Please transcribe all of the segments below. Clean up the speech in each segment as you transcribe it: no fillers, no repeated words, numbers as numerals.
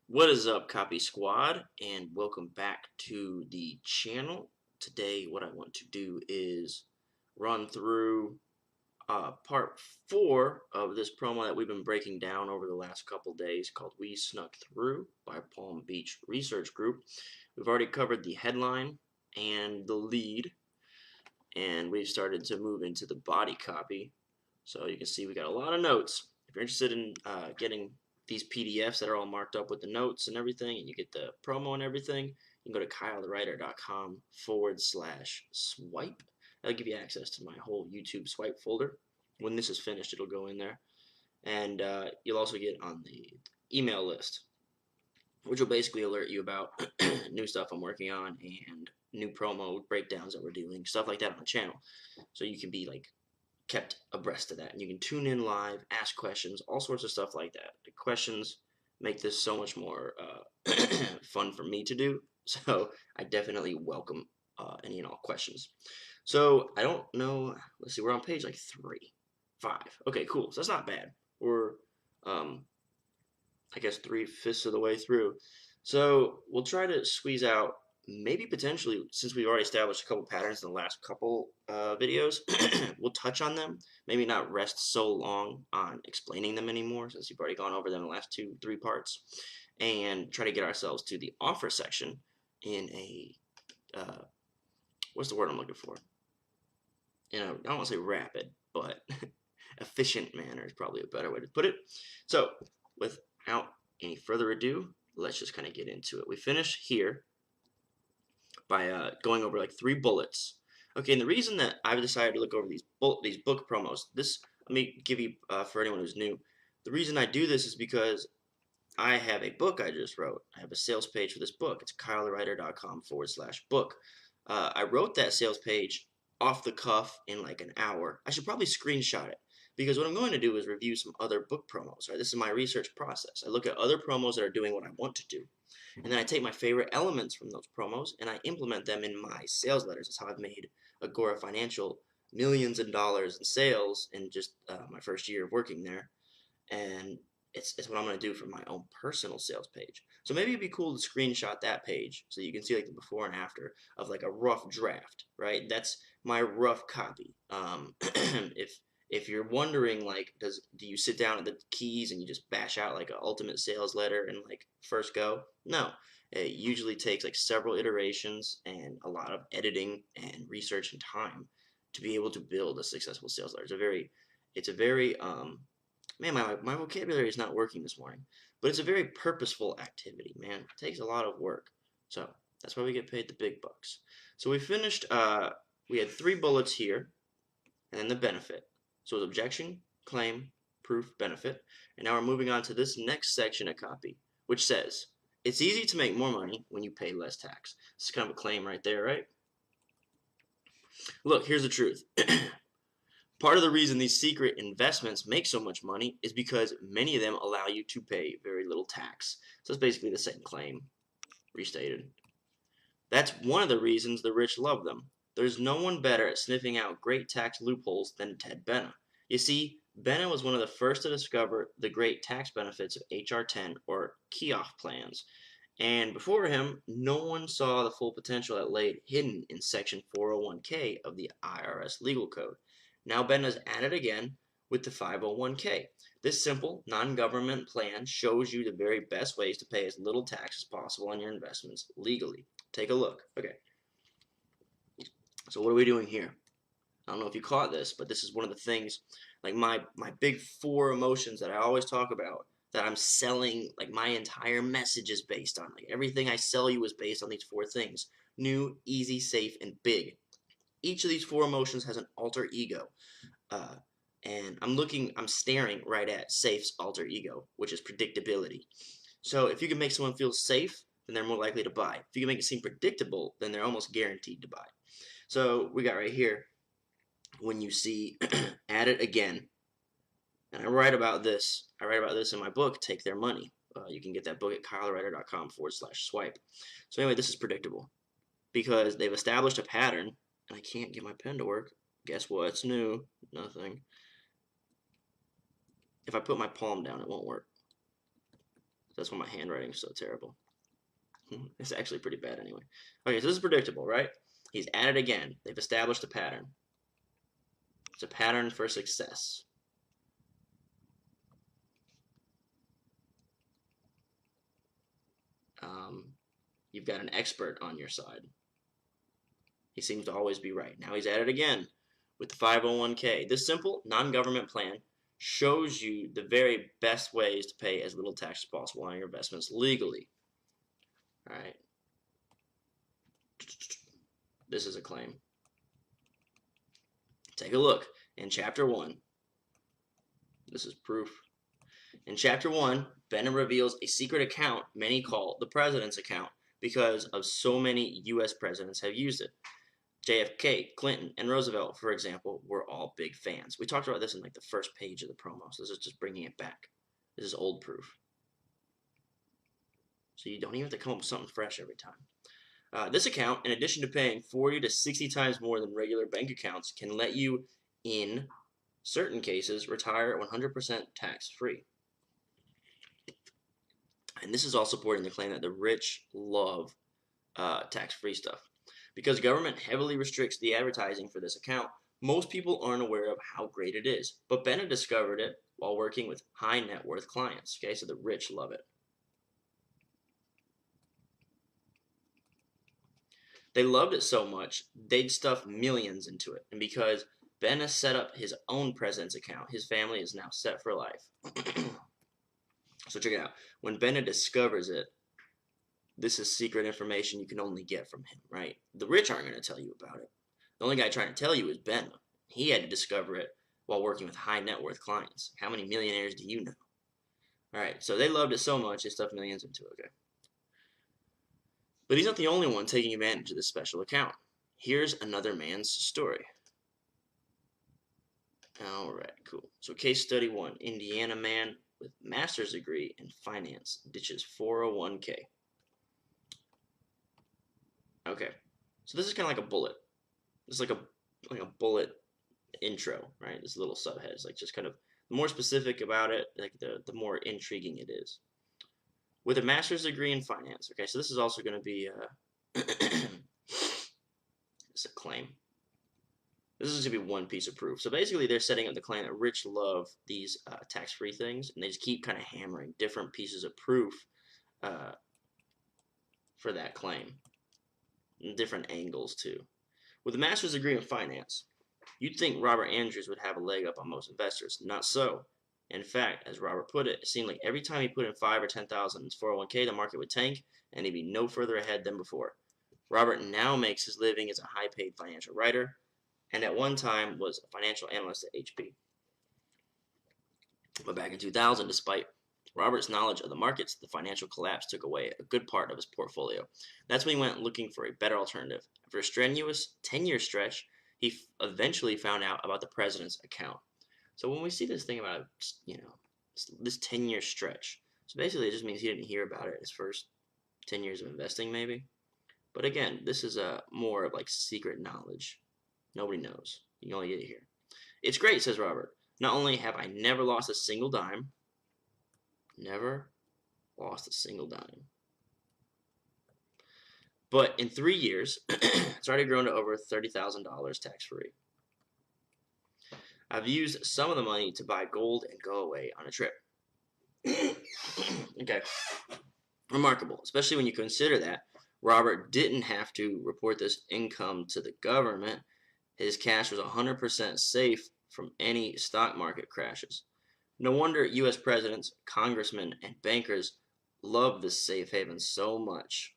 What is up, Copy Squad, and welcome back to the channel. Today, what I want to do is run through part 4 of this promo that we've been breaking down over the last couple days called We Snuck Through by Palm Beach Research Group. We've already covered the headline and the lead, and we've started to move into the body copy. So you can see we got a lot of notes. If you're interested in getting these PDFs that are all marked up with the notes and everything, and you get the promo and everything, you can go to copywriter.com/swipe. That'll give you access to my whole YouTube swipe folder. When this is finished, it'll go in there. And you'll also get on the email list, which will basically alert you about new stuff I'm working on and new promo breakdowns that we're doing, stuff like that on the channel. So you can be like kept abreast of that, and you can tune in live, ask questions, all sorts of stuff like that. The questions make this so much more fun for me to do, so I definitely welcome any and all questions. So I don't know, let's see, we're on page like 5. Okay, cool, so that's not bad. We're I guess 3/5 of the way through, so we'll try to squeeze out, maybe potentially, since we've already established a couple patterns in the last couple videos, we'll touch on them. Maybe not rest so long on explaining them anymore, since you've already gone over them in the last 2-3 parts, and try to get ourselves to the offer section in a, what's the word I'm looking for? I don't want to say rapid, but efficient manner is probably a better way to put it. So, without any further ado, let's just kind of get into it. We finish here by going over like 3 bullets. Okay, and the reason that I've decided to look over these book promos, let me give you, for anyone who's new, the reason I do this is because I have a book I just wrote. I have a sales page for this book. It's copywriter.com/book. I wrote that sales page off the cuff in like an hour. I should probably screenshot it, because what I'm going to do is review some other book promos. Right? This is my research process. I look at other promos that are doing what I want to do, and then I take my favorite elements from those promos and I implement them in my sales letters. That's how I've made Agora Financial millions of dollars in sales in just my first year of working there. And it's what I'm going to do for my own personal sales page. So maybe it'd be cool to screenshot that page so you can see like the before and after of like a rough draft, right? That's my rough copy. If you're wondering, like, do you sit down at the keys and you just bash out like an ultimate sales letter and like first go? No, it usually takes like several iterations and a lot of editing and research and time to be able to build a successful sales letter. It's a very man, my vocabulary is not working this morning, but it's a very purposeful activity, man. It takes a lot of work, so that's why we get paid the big bucks. So we finished. We had 3 bullets here, and then the benefit. So it was objection, claim, proof, benefit, and now we're moving on to this next section of copy, which says it's easy to make more money when you pay less tax. This is kind of a claim right there, right? Look, here's the truth. Part of the reason these secret investments make so much money is because many of them allow you to pay very little tax. So it's basically the same claim, restated. That's one of the reasons the rich love them. There's no one better at sniffing out great tax loopholes than Ted Benna. You see, Benna was one of the first to discover the great tax benefits of HR 10, or key-off plans. And before him, no one saw the full potential that lay hidden in Section 401k of the IRS legal code. Now Benna's at it again with the 501k. This simple, non-government plan shows you the very best ways to pay as little tax as possible on your investments legally. Take a look. Okay. So what are we doing here? I don't know if you caught this, but this is one of the things, like my big 4 emotions that I always talk about, that I'm selling, like my entire message is based on. Like everything I sell you is based on these 4 things: new, easy, safe, and big. Each of these 4 emotions has an alter ego. And I'm staring right at safe's alter ego, which is predictability. So if you can make someone feel safe, then they're more likely to buy. If you can make it seem predictable, then they're almost guaranteed to buy. So we got right here, when you see at it again, and I write about this in my book, Take Their Money. You can get that book at copywriter.com/swipe. So anyway, this is predictable because they've established a pattern, and I can't get my pen to work. Guess what's new? Nothing. If I put my palm down, it won't work. that's why my handwriting is so terrible. It's actually pretty bad anyway. Okay, so this is predictable, right? He's at it again. They've established a pattern. It's a pattern for success. You've got an expert on your side. He seems to always be right. Now he's at it again with the 501k. This simple non-government plan shows you the very best ways to pay as little tax as possible on your investments legally. All right. This is a claim. Take a look in chapter 1. This is proof. In chapter 1, Bennett reveals a secret account many call the president's account because of so many U.S. presidents have used it. JFK, Clinton, and Roosevelt, for example, were all big fans. We talked about this in like the first page of the promo, so this is just bringing it back. This is old proof. So you don't even have to come up with something fresh every time. This account, in addition to paying 40 to 60 times more than regular bank accounts, can let you, in certain cases, retire 100% tax-free. And this is all supporting the claim that the rich love tax-free stuff. Because government heavily restricts the advertising for this account, most people aren't aware of how great it is. But Bennett discovered it while working with high net worth clients. Okay, so the rich love it. They loved it so much, they'd stuff millions into it. And because Bennett set up his own president's account, his family is now set for life. So check it out. When Bennett discovers it, this is secret information you can only get from him, right? The rich aren't going to tell you about it. The only guy trying to tell you is Bennett. He had to discover it while working with high net worth clients. How many millionaires do you know? All right, so they loved it so much, they stuffed millions into it, okay? But he's not the only one taking advantage of this special account. Here's another man's story. All right, cool. So case study 1, Indiana man with master's degree in finance ditches 401k. Okay, so this is kind of like a bullet. It's like a bullet intro, right? This little subhead. It's like just kind of the more specific about it, like the more intriguing it is. With a master's degree in finance. Okay, so this is also going to be it's a claim. This is going to be one piece of proof. So basically, they're setting up the claim that rich love these tax-free things, and they just keep kind of hammering different pieces of proof for that claim. Different angles too. With a master's degree in finance, you'd think Robert Andrews would have a leg up on most investors. Not so. In fact, as Robert put it seemed like every time he put in 5 or 10,000 in his 401k, the market would tank, and he'd be no further ahead than before. Robert now makes his living as a high-paid financial writer, and at one time was a financial analyst at HP. But back in 2000, despite Robert's knowledge of the markets, the financial collapse took away a good part of his portfolio. That's when he went looking for a better alternative. After a strenuous 10-year stretch, he eventually found out about the president's account. So when we see this thing about, this 10-year stretch, so basically it just means he didn't hear about it his first 10 years of investing maybe. But again, this is more of like secret knowledge. Nobody knows. You can only get it here. It's great, says Robert. Not only have I never lost a single dime, but in 3 years, it's already grown to over $30,000 tax-free. I've used some of the money to buy gold and go away on a trip. Okay. Remarkable, especially when you consider that Robert didn't have to report this income to the government. His cash was 100% safe from any stock market crashes. No wonder U.S. presidents, congressmen, and bankers love this safe haven so much.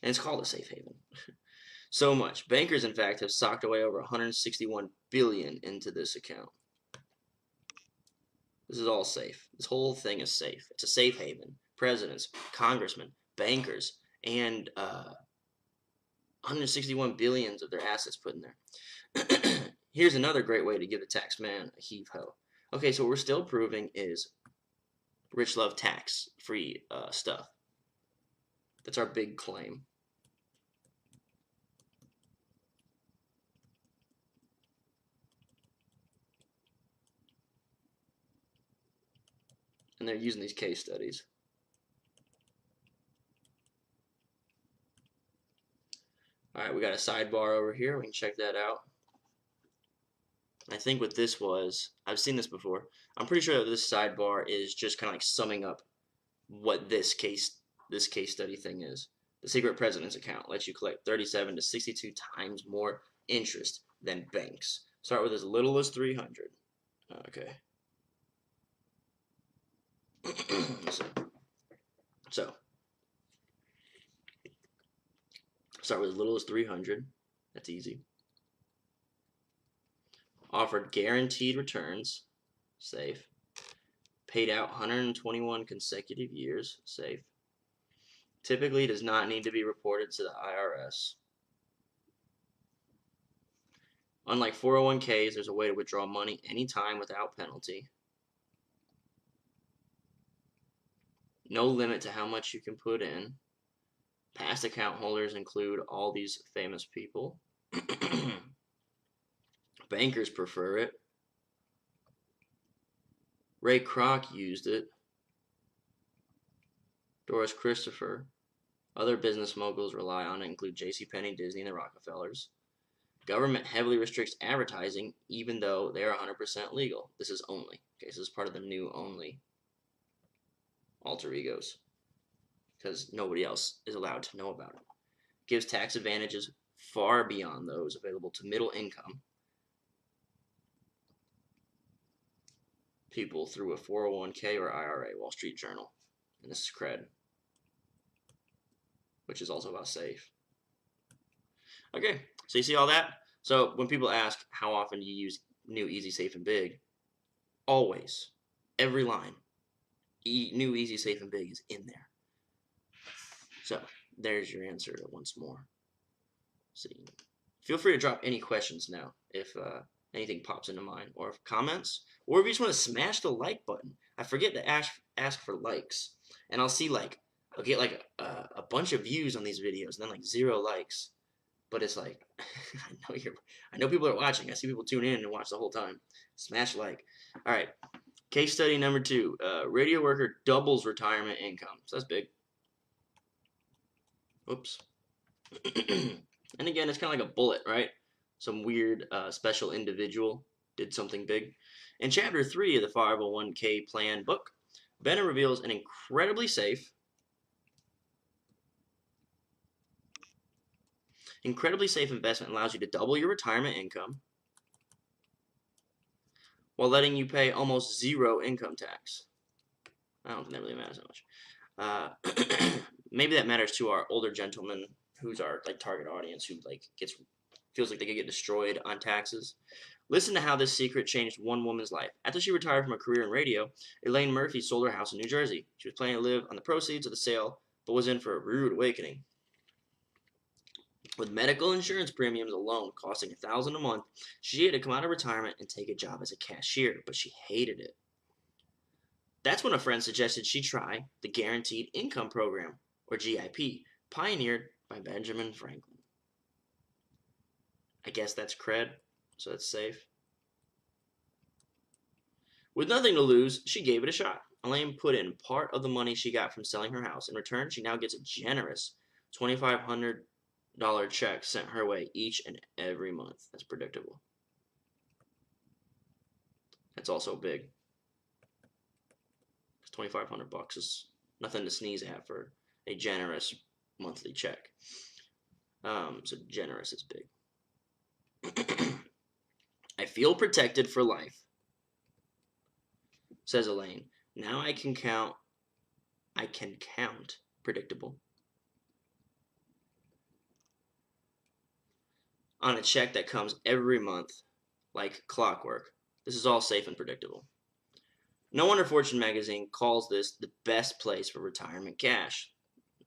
And it's called a safe haven. So much. Bankers, in fact, have socked away over $161 billion into this account. This is all safe. This whole thing is safe. It's a safe haven. Presidents, congressmen, bankers, and 161 billions of their assets put in there. Here's another great way to give the tax man a heave-ho. Okay, so what we're still proving is rich love tax-free stuff. That's our big claim. And they're using these case studies. All right, we got a sidebar over here. We can check that out. I think what this was, I've seen this before. I'm pretty sure that this sidebar is just kind of like summing up what this case study thing is. The secret president's account lets you collect 37 to 62 times more interest than banks. Start with as little as 300. Okay. So start with as little as 300. That's easy. Offered guaranteed returns, safe. Paid out 121 consecutive years, safe. Typically does not need to be reported to the IRS. Unlike 401ks, there's a way to withdraw money anytime without penalty. No limit to how much you can put in. Past account holders include all these famous people. Bankers prefer it. Ray Kroc used it. Doris Christopher. Other business moguls rely on it, include JCPenney, Disney, and the Rockefellers. Government heavily restricts advertising, even though they are 100% legal. This is only. Okay, so this is part of the new only alter egos, because nobody else is allowed to know about it. Gives tax advantages far beyond those available to middle income people through a 401k or IRA. Wall Street Journal. And this is cred, which is also about safe. Okay, so you see all that? So when people ask how often do you use new, easy, safe, and big, always, every line, new, easy, safe, and big is in there. So there's your answer once more. See, feel free to drop any questions now if anything pops into mind, or if comments, or if you just want to smash the like button. I forget to ask for likes, and I'll see like I'll get like a bunch of views on these videos and then like 0 likes. But it's like I know people are watching. I see people tune in and watch the whole time. Smash like. All right. Case study number 2. Radio worker doubles retirement income. So that's big. Oops. And again, it's kind of like a bullet, right? Some weird special individual did something big. In chapter 3 of the 501k plan book, Bennett reveals an incredibly safe investment allows you to double your retirement income while letting you pay almost 0 income tax. I don't think that really matters that much. Maybe that matters to our older gentlemen who's our like target audience, who like feels like they could get destroyed on taxes. Listen to how this secret changed one woman's life. After she retired from a career in radio, Elaine Murphy sold her house in New Jersey. She was planning to live on the proceeds of the sale, but was in for a rude awakening. With medical insurance premiums alone costing $1,000 a month, she had to come out of retirement and take a job as a cashier, but she hated it. That's when a friend suggested she try the Guaranteed Income Program, or GIP, pioneered by Benjamin Franklin. I guess that's cred, so that's safe. With nothing to lose, she gave it a shot. Elaine put in part of the money she got from selling her house. In return, she now gets a generous $2,500 check sent her way each and every month. That's predictable. That's also big. $2,500 is nothing to sneeze at for a generous monthly check. So generous is big. I feel protected for life, says Elaine. Now I can count predictable on a check that comes every month like clockwork. This is all safe and predictable. No wonder Fortune magazine calls this the best place for retirement cash.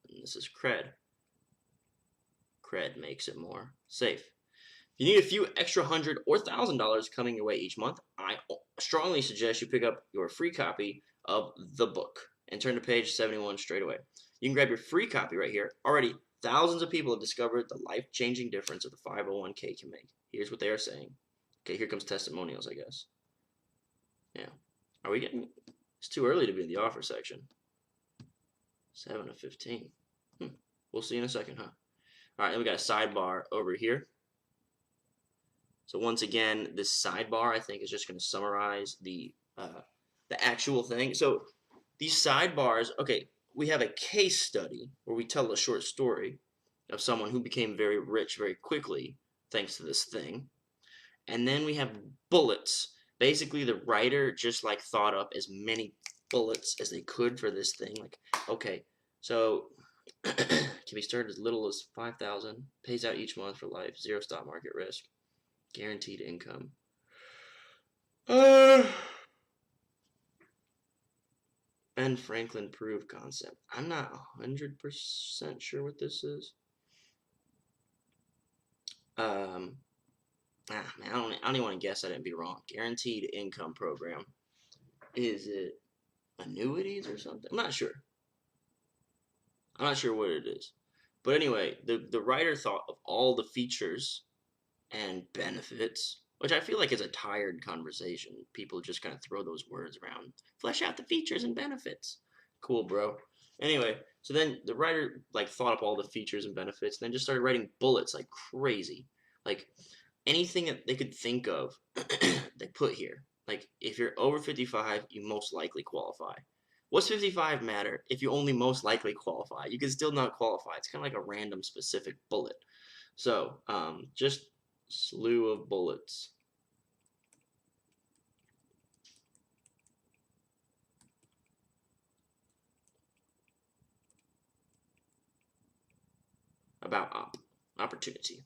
And this is cred. Cred makes it more safe. If you need a few extra $100 or $1,000 coming your way each month, I strongly suggest you pick up your free copy of the book and turn to page 71 straight away. You can grab your free copy right here. Already, thousands of people have discovered the life-changing difference that the 501k can make. Here's what they are saying. Okay, here comes testimonials, I guess. Yeah. Are we getting It's too early to be in the offer section. 7 of 15. We'll see in a second, huh? All right, then we got a sidebar over here. So once again, this sidebar I think is just going to summarize the actual thing. So these sidebars, okay, we have a case study where we tell a short story of someone who became very rich very quickly thanks to this thing. And then we have bullets. Basically, the writer just like thought up as many bullets as they could for this thing. Like, okay, so can be started as little as 5,000, pays out each month for life, 0 stock market risk, guaranteed income. Ben Franklin proof concept. I'm not 100% sure what this is. Man, I don't even want to guess. I didn't be wrong. Guaranteed income program. Is it annuities or something? I'm not sure. I'm not sure what it is. But anyway, the writer thought of all the features and benefits, which I feel like is a tired conversation. People just kind of throw those words around. Flesh out the features and benefits. Cool, bro. Anyway, so then the writer like thought up all the features and benefits, and then just started writing bullets like crazy. Like anything that they could think of, they put here. Like if you're over 55, you most likely qualify. What's 55 matter if you only most likely qualify? You can still not qualify. It's kind of like a random specific bullet. So just slew of bullets. About opportunity.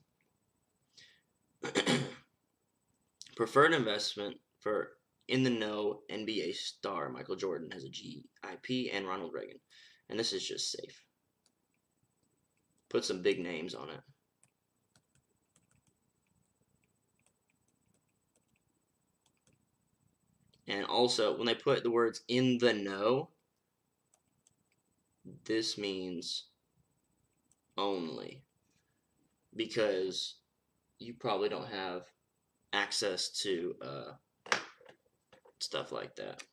Preferred investment for in the know NBA star Michael Jordan has a GIP and Ronald Reagan. And this is just safe. Put some big names on it. And also, when they put the words in the know, this means only. Because you probably don't have access to stuff like that.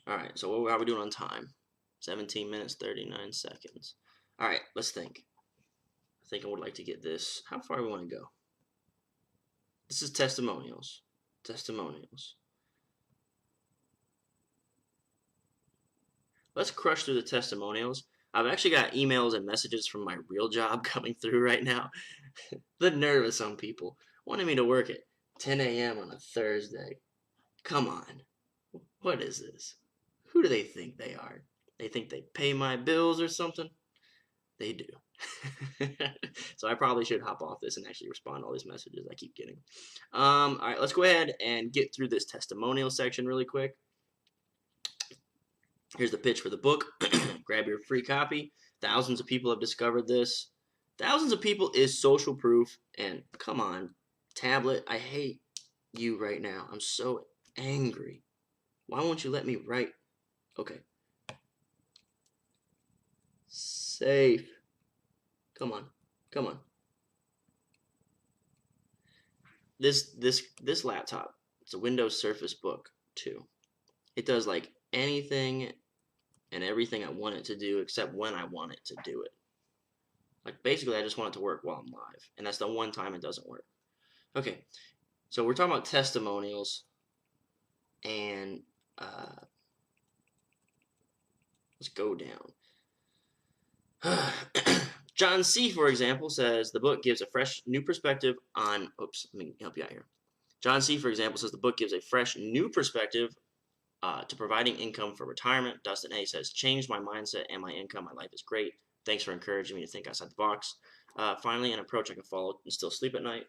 All right, so how are we doing on time? 17 minutes, 39 seconds. All right, let's think. I think I would like to get this. How far do we want to go? This is testimonials. Testimonials. Let's crush through the testimonials. I've actually got emails and messages from my real job coming through right now. The nerve of some people wanting me to work at 10 a.m. on a Thursday. Come on. What is this? Who do they think they are? They think they pay my bills or something? They do. So I probably should hop off this and actually respond to all these messages I keep getting. All right, let's go ahead and get through this testimonial section really quick. Here's the pitch for the book. Grab your free copy. Thousands of people have discovered this. Thousands of people is social proof. And come on, tablet, I hate you right now. I'm so angry. Why won't you let me write? Okay. Safe. Come on. Come on. This laptop, it's a Windows Surface Book 2. It does like anything and everything I want it to do except when I want it to do it. Like basically I just want it to work while I'm live, and that's the one time it doesn't work. Okay, so we're talking about testimonials, and let's go down. John C., for example, says the book gives a fresh new perspective on. Oops, let me help you out here. John C., for example, says the book gives a fresh new perspective to providing income for retirement. Dustin A. says, changed my mindset and my income. My life is great. Thanks for encouraging me to think outside the box. Finally, an approach I can follow and still sleep at night.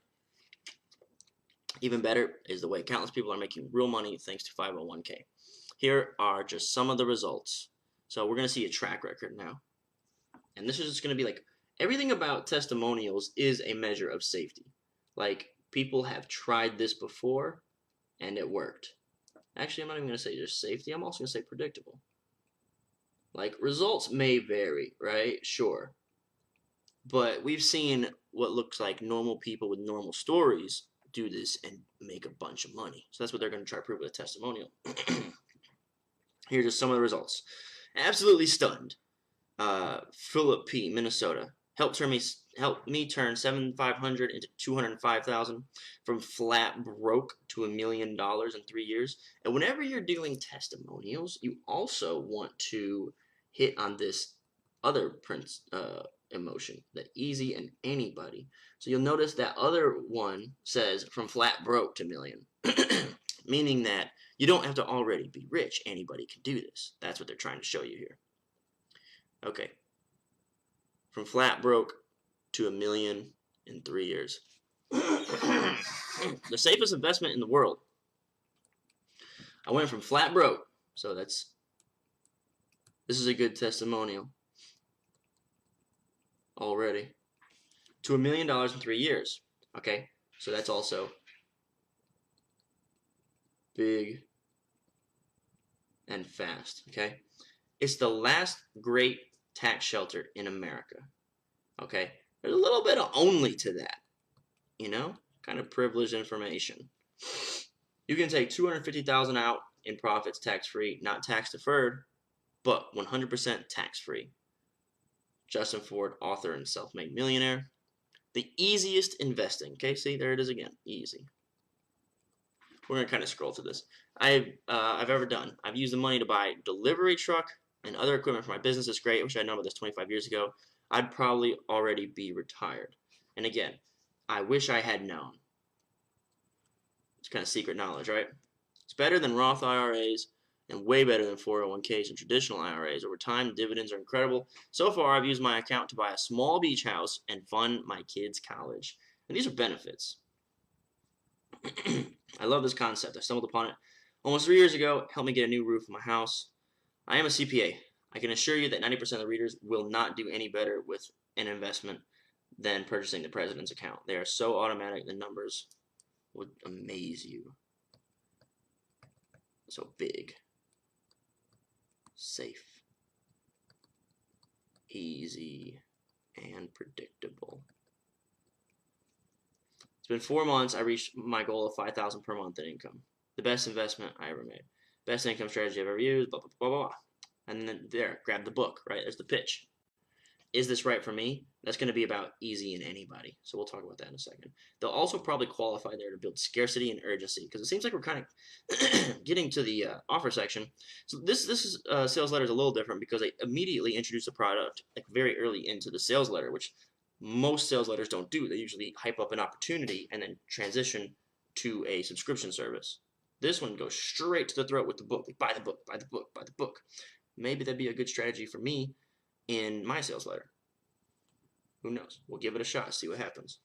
Even better is the way countless people are making real money thanks to 501k. Here are just some of the results. So we're going to see a track record now. And this is just going to be like, everything about testimonials is a measure of safety. Like, people have tried this before, and it worked. Actually, I'm not even going to say just safety. I'm also going to say predictable. Like, results may vary, right? Sure. But we've seen what looks like normal people with normal stories do this and make a bunch of money. So that's what they're going to try to prove with a testimonial. Here's just some of the results. Absolutely stunned. Philip P., Minnesota. Helped me turn 7,500 into 205,000, from flat broke to $1 million in 3 years. And whenever you're doing testimonials, you also want to hit on this other emotion, the easy and anybody. So you'll notice that other one says from flat broke to million, meaning that you don't have to already be rich. Anybody can do this. That's what they're trying to show you here. Okay. From flat broke to $1 million in 3 years. The safest investment in the world. I went from flat broke, so this is a good testimonial already, to $1 million in 3 years. Okay, so that's also big and fast. Okay, it's the last great tax shelter in America. Okay, there's a little bit of only to that, kind of privileged information. You can take $250,000 out in profits tax-free, not tax-deferred, but 100% tax-free. Justin Ford, author and self-made millionaire. The easiest investing. Okay, see, there it is again. Easy. We're going to kind of scroll through this. I've ever done. I've used the money to buy a delivery truck and other equipment for my business. It's great. I wish I'd known about this 25 years ago. I'd probably already be retired. And again, I wish I had known. It's kind of secret knowledge, right? It's better than Roth IRAs and way better than 401ks and traditional IRAs. Over time, dividends are incredible. So far, I've used my account to buy a small beach house and fund my kids' college. And these are benefits. I love this concept. I stumbled upon it almost 3 years ago. It helped me get a new roof on my house. I am a CPA. I can assure you that 90% of the readers will not do any better with an investment than purchasing the president's account. They are so automatic, the numbers would amaze you. So big, safe, easy, and predictable. It's been 4 months. I reached my goal of $5,000 per month in income. The best investment I ever made. Best income strategy I've ever used, blah, blah, blah, blah, blah. And then there, grab the book, right? There's the pitch. Is this right for me? That's going to be about easy and anybody. So we'll talk about that in a second. They'll also probably qualify there to build scarcity and urgency, because it seems like we're kind of getting to the offer section. So this sales letter is a little different because they immediately introduce the product like very early into the sales letter, which most sales letters don't do. They usually hype up an opportunity and then transition to a subscription service. This one goes straight to the throat with the book. Like, buy the book, buy the book, buy the book. Maybe that'd be a good strategy for me in my sales letter. Who knows? We'll give it a shot, see what happens.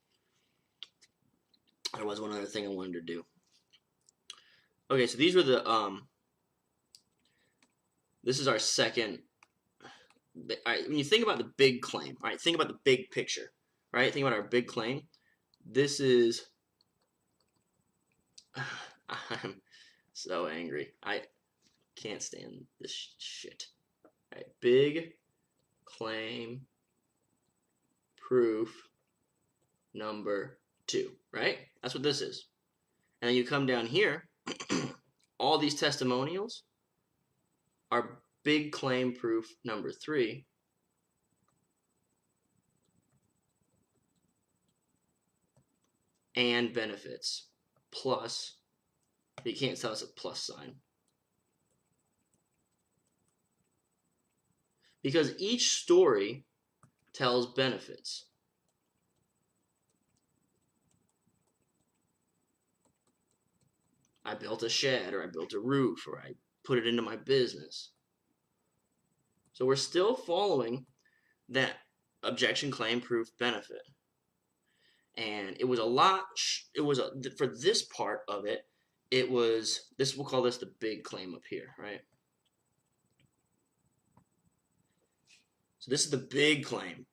There was one other thing I wanted to do. Okay, so these were the this is our second. All right, when you think about the big claim, all right, think about the big picture, right? Think about our big claim. This is I'm so angry. I can't stand this shit. All right, big claim proof number 2, right? That's what this is. And then you come down here, all these testimonials are big claim proof number 3. And benefits plus, you can't tell us a plus sign. Because each story tells benefits. I built a shed, or I built a roof, or I put it into my business. So we're still following that objection, claim, proof, benefit. And it was a lot, for this part of it, it was, we'll call this the big claim up here, right? So this is the big claim.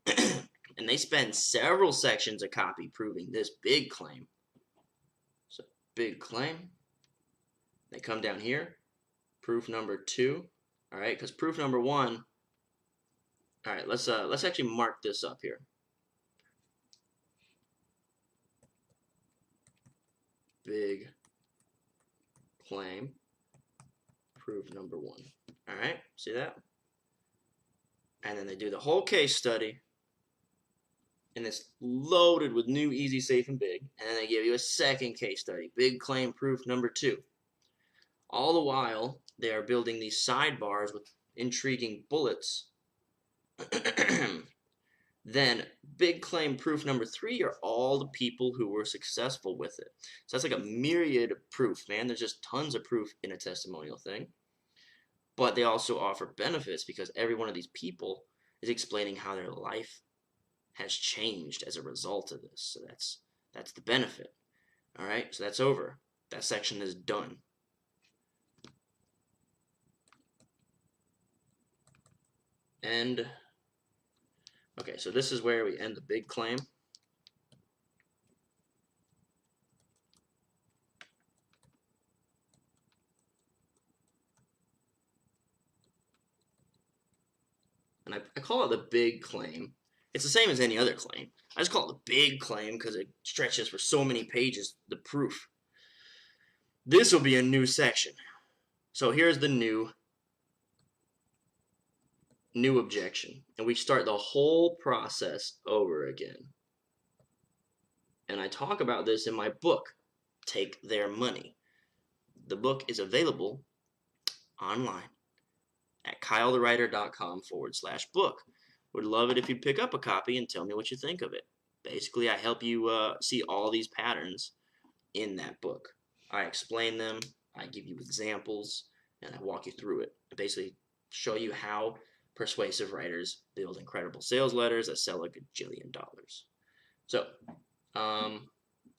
And they spend several sections of copy proving this big claim. So big claim. They come down here, proof number 2, all right? Because proof number 1, all right, let's actually mark this up here. big claim, proof number 1. All right, see that? And then they do the whole case study, and it's loaded with new, easy, safe, and big. And then they give you a second case study, big claim, proof number 2. All the while, they are building these sidebars with intriguing bullets. Then, big claim proof number 3 are all the people who were successful with it. So that's like a myriad of proof, man. There's just tons of proof in a testimonial thing. But they also offer benefits because every one of these people is explaining how their life has changed as a result of this. So that's the benefit. All right, so that's over. That section is done. And okay, so this is where we end the big claim. And I call it the big claim. It's the same as any other claim. I just call it the big claim because it stretches for so many pages, the proof. This will be a new section. So here's the new objection. And we start the whole process over again. And I talk about this in my book, Take Their Money. The book is available online at kylethewriter.com/book. Would love it if you'd pick up a copy and tell me what you think of it. Basically, I help you see all these patterns in that book. I explain them, I give you examples, and I walk you through it. I basically show you how persuasive writers build incredible sales letters that sell a gajillion dollars. So,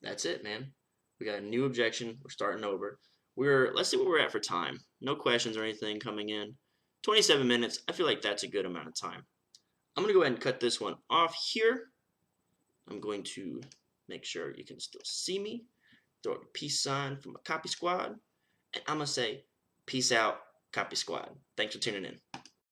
that's it, man. We got a new objection. We're starting over. Let's see where we're at for time. No questions or anything coming in. 27 minutes. I feel like that's a good amount of time. I'm going to go ahead and cut this one off here. I'm going to make sure you can still see me. Throw a peace sign from a copy squad. And I'm going to say, peace out, copy squad. Thanks for tuning in.